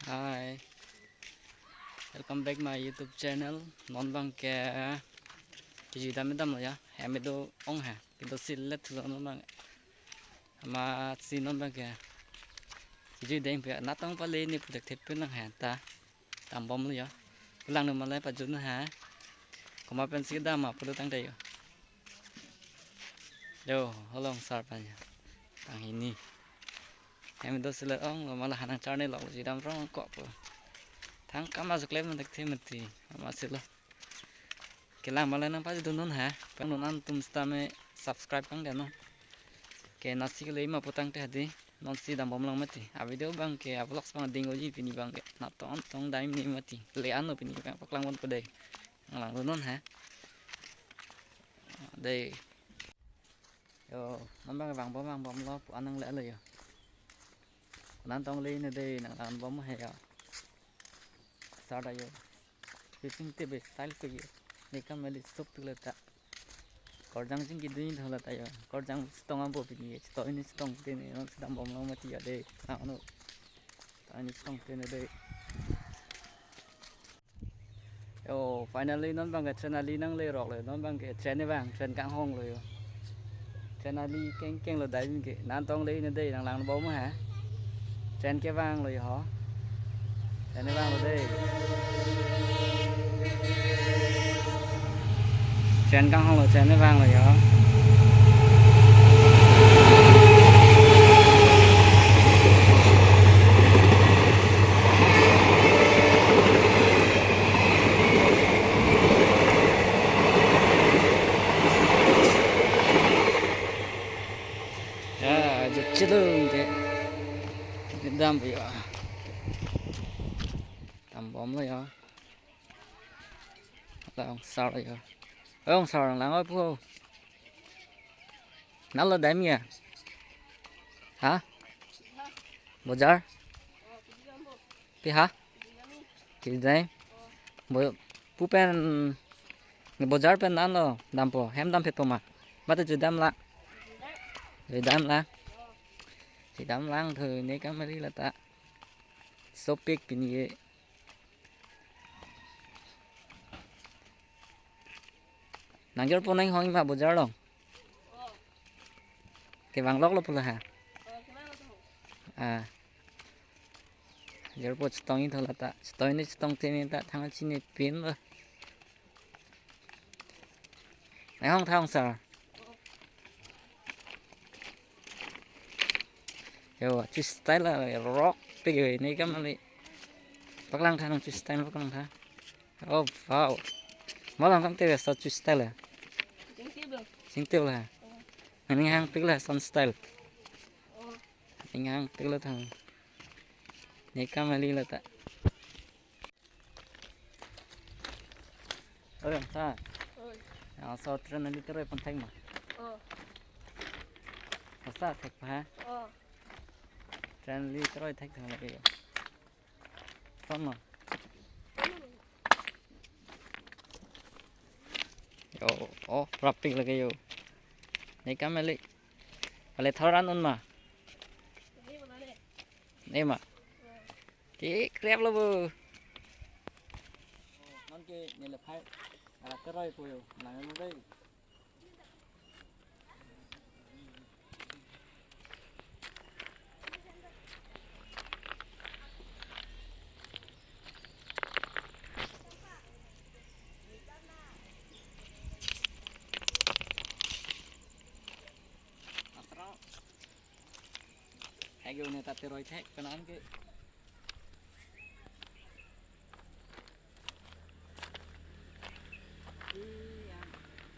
Hi, welcome back my YouTube channel. Non bang ke chỉ đam đam rồi ya. Em itu ong ha. Itu silet rồi non bang. Mà xin non bang ke. Chỉ đem về nát tông pa lên ni project thép pun lang ha ta. Tam bom rồi ya. Pulang nama lai pajun ha. Koma pen sida ma perlu tang day. Yo, holong sar pa ya. Tang ini. Em itu silet ong malah hanang charne lok chỉ đam rong kok po. Thang kam masuk lem mentek the mati. Masih lo. Kelang malah nang pas donon ha. Pang donan tum stame subscribe kang dano. Ke nasi ke lima potang teh hadi. Non si dam bom lang mati. A video bang ke a vlogs bang dingo ji pini bang ke. Na tong daim ni mati. Le anu pini bang paklang won pedai. Lang donon ha. Đây. Yo, nam bang bom lo pu anang le le yo. Nan tong le ne đây nang lang bom he yo. Sao đây yo. Fishing tip style ko yo. Nekam meli stop tu le ta. Korjang sing kidin thola ta yo. Korjang stong am bo pini. Sto ini stong te ne non sidam bom long mati ya de. Na no. Ta ini stong te ne de. Yo, finally non bang ke train ali nang le rok le non bang ke train ne bang train kang hong le yo. Train ali keng lo dai ke nan tong le ne de nang lang bom ha. Train ke vang le ho. Train ne vang lo de. Train kang hong lo train ne vang le yo. Ya, jedung ke. Dam bây giờ. Tầm bom rồi ya. Là ông sao rồi ya. Ông sao lang ơi phu. Nó là đếm nhỉ? Hả? Bazar? Pi hả? Cái đấy. Bộ pu pen người bazar pen nan lo dam po hem dam phe po ma. Bắt từ dam la. Rồi dam la. Thì dam lang thôi nếu cái mà đi là ta. Sopik pini. Nang jor po nang hong ma bazar lo. Cái vàng lóc lo po là hả? À. Jor po stong in thola ta. Stong ni stong te ni ta thang chi ni pin lo. Nang hong thang sar. Yo, chu style là rock bây giờ này cái mà đi. Bắc lang thang chu style bắc lang thang. Oh wow. Mỗi lần thằng tiêu sao chu style à? Chính tiêu là. Anh hang tức là son style. Anh hang tức là thằng. Này cái mà đi là ta. Ơi làm sao? Sao trơn đi tới phần thanh mà. Sao thạch hả? Trơn đi tới thạch thằng này. Xong rồi. Yo, oh, rapik lagi yo. Này cái meli. Ale thoran un mà. Này mà. Cái crab lo bu. Non cái này là phải. À cái roi po yo. Nang nó đây. Hai người này ta tới rồi thế, cái nón cái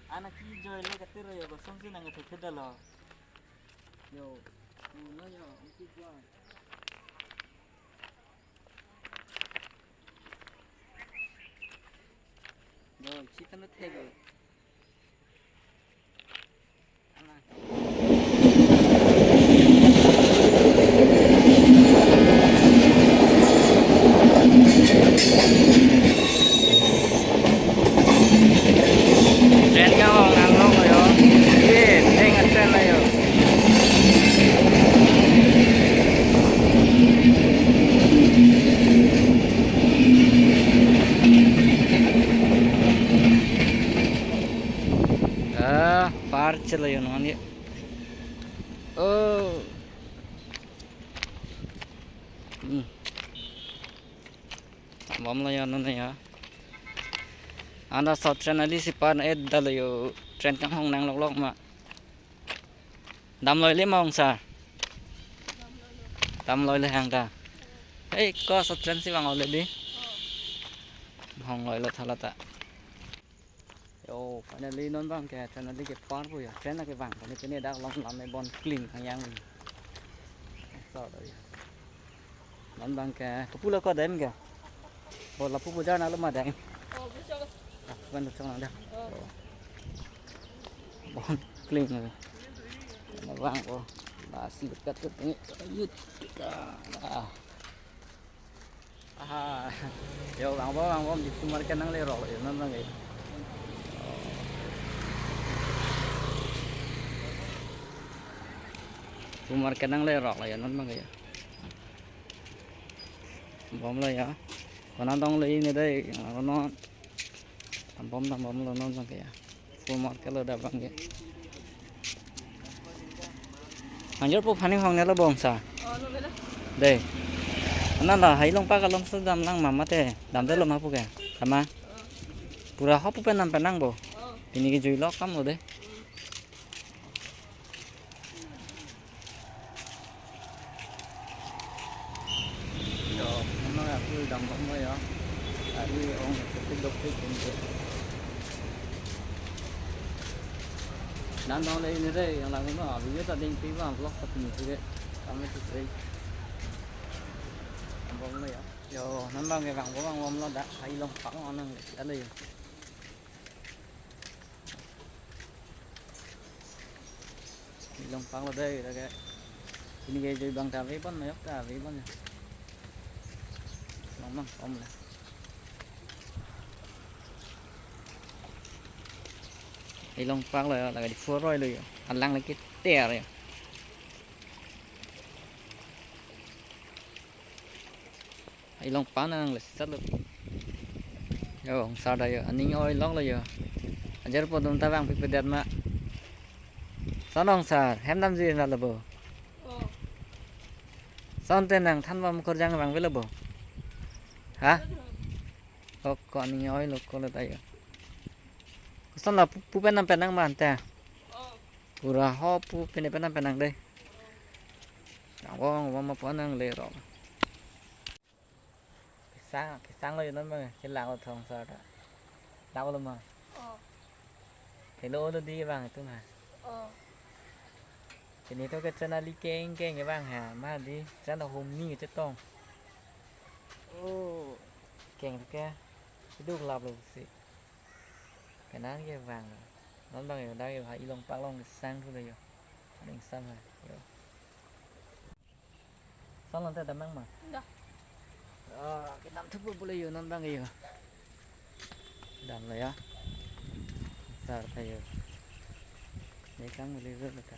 anh aquí chơi lấy cái tê rồi, có xong xin là người thầy thích đâu, yo, nó yo, anh thích chơi, rồi chỉ cần nó thế rồi, anh này. Trên cái hòn nằm luôn rồi đó. Yeah, đây là trên này rồi. masih lah ya nongan ya. Oh. Bom lah ya nongan ya. Anda saat tren ali si pan dah lah yo tren kang hong nang lok ma. Đâm lôi lấy mong sao đâm lôi lấy hàng ta ấy có sắp chân xí bằng ngồi lên đi hong lôi là thật là tạ yo phải là đi nón vàng kìa cho nó đi cái con vui à trên là cái vàng của cái này đã lóng lắm này bon clean thằng giang mình sao đấy nón vàng kìa có pula có đếm kìa bộ là pula ra nó lúc mà đếm vẫn được trong nào đây bon clean rồi nó vàng của là xí được cắt cái yết yo bang bang di sumar kenang le rok yo nan ngai sumar kenang le rok yo nan ngai bom le ya còn nó đông lấy này đây nó bom là nó ngai sumar cái le da bang ge anh nhớ bộ phản hong này là bom sa đây nó là hay long pa ka long sa dam nang mama te dam te lo ma pu ke sama pura hop pen nam penang bo ini ke jui lok kam lo de yo nó là pui dam bom mo yo ari ong ke dok ke kin ke dan dong le ni re yang la nó video ta ding pi wa vlog sa pin ke kami tu sei bom lo ya yo nắm bao cái vàng của bang bom nó đã hay long phẳng ngon nè đã liền long phẳng là đây là cái ini cái chơi bang cà phê bắn nó cà phê bắn long mang bom này hay long phẳng là cái phua rồi rồi ăn lăng lấy cái tè rồi hay long phá nó là rất là yo sao đây anh ninh ơi lót là giờ anh chơi bộ tôm ta vàng bị đẹp mà sao nong sao hem làm gì là bờ sao tên nàng than vào con giang vàng với là bờ hả có còn ninh ơi lục con là đây sao là pu bên nam bên năng bàn ta pura ho pu bên nam bên năng đây có mà có năng lệ rồi sáng lên nó mà cái làng thòng sao đó đau lắm mà cái lỗ nó đi vàng tôi mà cái này tôi cái chân là đi keng cái vàng hà mà đi chân là hôm ni chết tông ô keng cái đục lạp rồi gì cái nán cái vàng nó đang ở đây phải ilong pak long sang thôi rồi đừng sang rồi xong lần tới tầm mang mà cái đám thức bút lấy nó đang gì đám này á sao thầy để cắn một ly rất là thật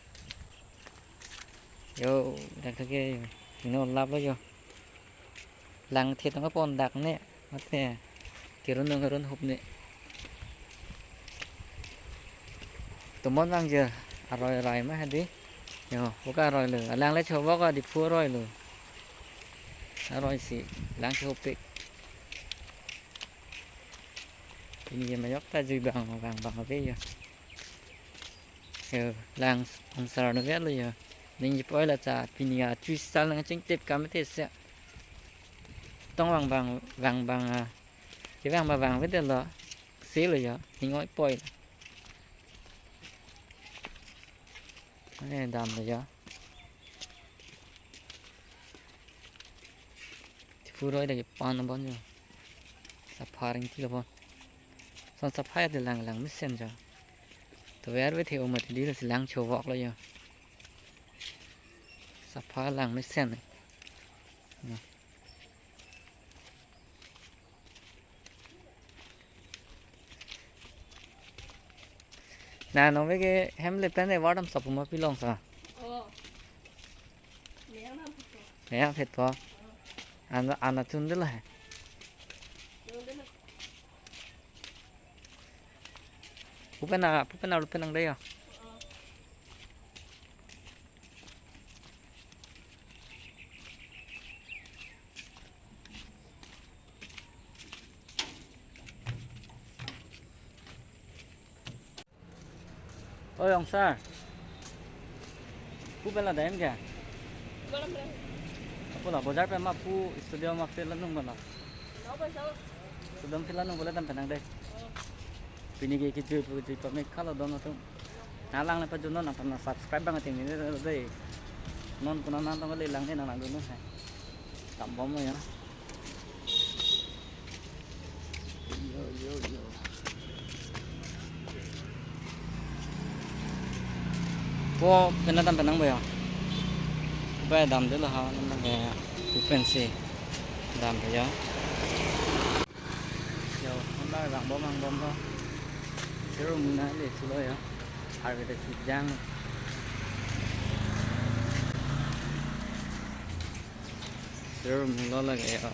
yo đặt cái nó lắp đó yo lăng thiệt nó có bòn đặc nè mất nè kiểu nó cái hộp nè tụi món vàng chưa rồi rồi mới hay đi yo bốc rồi lửa lăng lấy cho bốc đi phua rồi lửa rồi xí lăng cho hộp bịch ini mà nhóc ta dư vàng ở đây giờ làng ông sờ nó vét rồi giờ nên chỉ nói là trả pin nhà chui sang là chính tiếp cả mấy thế sẽ tông vàng cái vàng mà vàng với tiền là xí rồi giờ thì ngói poi này đầm rồi giờ phu rồi là cái pan nó bón rồi sắp phá lên kia bón xong sắp phá thì làng mới xem rồi tôi vẽ với theo mà thì đi là làng chiều vọt rồi giờ sắp phá làng mới xem này nè nó với cái hem lên bên này vào đâm sập mà phi long sao nè thịt to ăn là chun rất là Pupen nào pupen đây à Ôi ông Sa, pu bên là đấy em kìa. Pu là bazar pe mà pu studio mà phê lần nung bên là. Studio phê lần nung boleh tampil nang deh. Pini kayak gitu, jadi pamit kalau dono tuh. Nalang na pa dun non, na subscribe banget ini deh. Non kuna nang kali lang din nang dun ha. Tambah mo ya. Yo. Po penatan penang ba ya? Ba dam de la ha nang ga frequency dam ba ya. Yo, hôm nay bạn bom ăn bom thôi. Serum na le sulo ya. Har ga sijang. Serum lo la ga ya.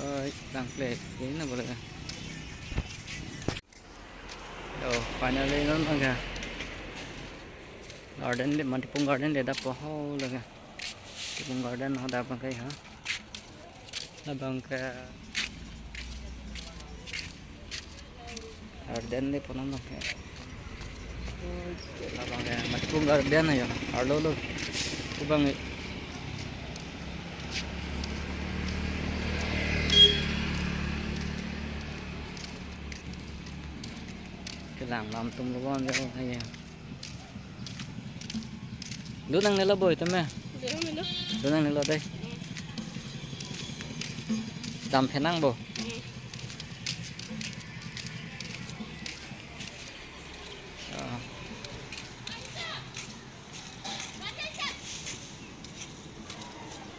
Ơi, đang play cái nó boleh. Yo, finally nó ga. Garden le Matipung garden le da poho laga. Matipung garden ho da bang kai ha. Da bang ka garden le pono bang ka. Da bang ka Matipung garden ya. Arlo lo. Ku bang cái làng làm tung lo bon cho hay. Lu nang nila boy tama. Lu nang nila đây. Dam phenang bo.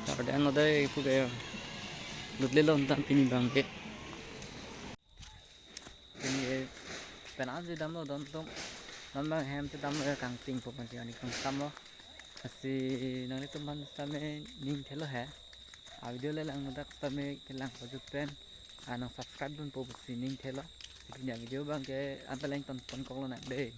Ở đây nó đây phụ cái lụt lên lon tam pini bang ke. Pini penang gì đam lo don tom. Nam bang hem sẽ đam lo kang ting po pan ni kang tam lo. Asi nang itu man tame ning thelo ha. A video le lang nak tame kelang pojok pen. Anang subscribe dun po si ning thelo. Jadi video bang ke antalang ton kong lo nak deh.